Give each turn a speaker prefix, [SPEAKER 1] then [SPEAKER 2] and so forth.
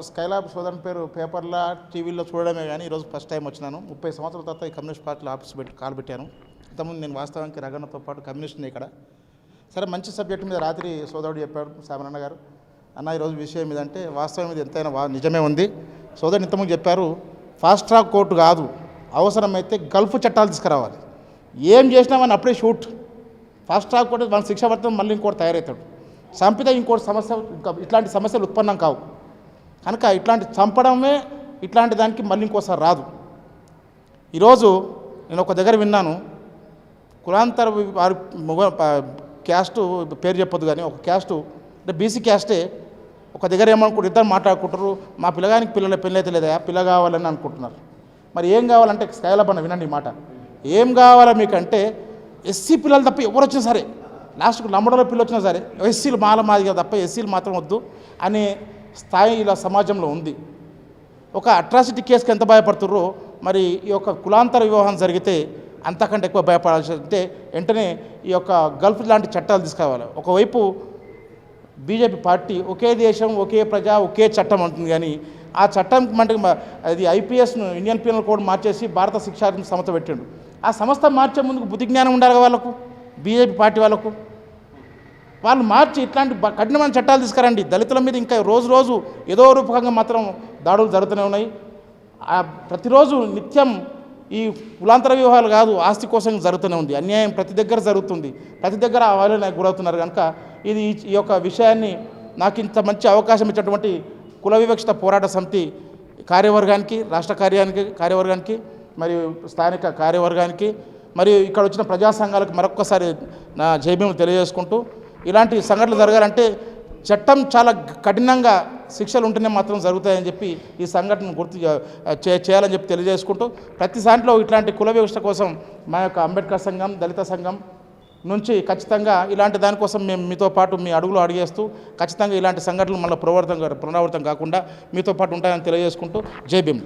[SPEAKER 1] Skylab సోదరుని పేరు పేపర్లో టీవీలో చూడడమే కానీ ఈరోజు ఫస్ట్ టైం వచ్చినాను. 30 సంవత్సరాల తర్వాత ఈ కమ్యూనిస్ట్ పార్టీలో ఆఫీస్ పెట్టి కాలు పెట్టాను. ఇంతకుముందు నేను వాస్తవానికి రగన్నతో పాటు కమ్యూనిస్ట్ని ఇక్కడ. సరే, మంచి సబ్జెక్టు మీద రాత్రి సోదరుడు చెప్పాడు సామరన్న గారు, అన్న ఈరోజు విషయం మీద అంటే వాస్తవం మీద ఎంతైనా నిజమే ఉంది. సోదరుడు ఇంతకుముందు చెప్పారు, ఫాస్ట్ ట్రాక్ కోర్టు కాదు, అవసరమైతే గల్ఫ్ చట్టాలు తీసుకురావాలి. ఏం చేసినా మనం అప్పుడే షూట్. ఫాస్ట్ ట్రాక్ కోర్టు మన శిక్ష పడుతుంది, మళ్ళీ ఇంకోటి తయారవుతాడు. చంపితే ఇంకోటి సమస్య, ఇంకా ఇట్లాంటి సమస్యలు ఉత్పన్నం కావు. కనుక ఇట్లాంటి చంపడమే ఇట్లాంటి దానికి మళ్ళీ ఇంకోసారి రాదు. ఈరోజు నేను ఒక దగ్గర విన్నాను, కులాంతర వారి క్యాస్టు పేరు చెప్పొద్దు కానీ ఒక క్యాస్టు అంటే బీసీ క్యాస్టే ఒక దగ్గర ఏమనుకుంటారు, ఇద్దరు మాట్లాడుకుంటారు, మా పిల్లగానికి పెళ్ళైతే లేదా, పిల్ల కావాలని అనుకుంటున్నారు. మరి ఏం కావాలంటే స్కైలాబ్ అన్న వినండి ఈ మాట, ఏం కావాలా మీకంటే ఎస్సీ పిల్లలు తప్ప ఎవరు వచ్చినా సరే, లాస్ట్కు నమ్మడంలో పిల్లలు వచ్చినా సరే ఎస్సీలు మాదిగా తప్ప ఎస్సీలు మాత్రం వద్దు అనే స్థాయి ఇలా సమాజంలో ఉంది. ఒక అట్రాసిటీ కేసుకి ఎంత భయపడుతుర్రో మరి ఈ యొక్క కులాంతర వివాహం జరిగితే అంతకంటే ఎక్కువ భయపడాల్సి అంటే వెంటనే ఈ యొక్క గల్ఫ్ లాంటి చట్టాలు తీసుకురావాలి. ఒకవైపు బీజేపీ పార్టీ ఒకే దేశం ఒకే ప్రజ ఒకే చట్టం అంటుంది, కానీ ఆ చట్టం అంటే అది ఐపీఎస్ను ఇండియన్ పీనల్ కోడ్ మార్చేసి భారత శిక్షా సంస్థ పెట్టిండు. ఆ సంస్థ మార్చే ముందుకు బుద్ధి జ్ఞానం ఉండాలి వాళ్ళకు, బీజేపీ పార్టీ వాళ్ళకు. వాళ్ళు మార్చి ఇట్లాంటి కఠినమైన చట్టాలు తీసుకురండి. దళితుల మీద ఇంకా రోజు ఏదో రూపకంగా మాత్రం దాడులు జరుగుతూనే ఉన్నాయి. ప్రతిరోజు నిత్యం ఈ కులాంతర వివాహాలు కాదు, ఆస్తి కోసం జరుగుతూనే ఉంది. అన్యాయం ప్రతి దగ్గర జరుగుతుంది, ప్రతి దగ్గర వాళ్ళు నాకు గురవుతున్నారు. కనుక ఇది ఈ యొక్క విషయాన్ని నాకు ఇంత మంచి అవకాశం ఇచ్చినటువంటి కుల వివక్షత పోరాట సమితి కార్యవర్గానికి, రాష్ట్ర కార్యవర్గానికి మరియు స్థానిక కార్యవర్గానికి మరియు ఇక్కడ వచ్చిన ప్రజా సంఘాలకు మరొక్కసారి నా జైభీములు తెలియజేసుకుంటూ, ఇలాంటి సంఘటనలు జరగాలంటే చట్టం చాలా కఠినంగా శిక్షలు ఉంటేనే మాత్రం జరుగుతాయని చెప్పి ఈ సంఘటనను గుర్తు చేయాలని చెప్పి తెలియజేసుకుంటూ, ప్రతి దాంట్లో ఇట్లాంటి కుల వివక్ష కోసం మా యొక్క అంబేద్కర్ సంఘం, దళిత సంఘం నుంచి ఖచ్చితంగా ఇలాంటి దానికోసం మేము మీతో పాటు మీ అడుగులు అడిగేస్తూ ఖచ్చితంగా ఇలాంటి సంఘటనలు మళ్ళీ పునరావృతం కాకుండా మీతో పాటు ఉంటాయని తెలియజేసుకుంటూ జై భీమ్.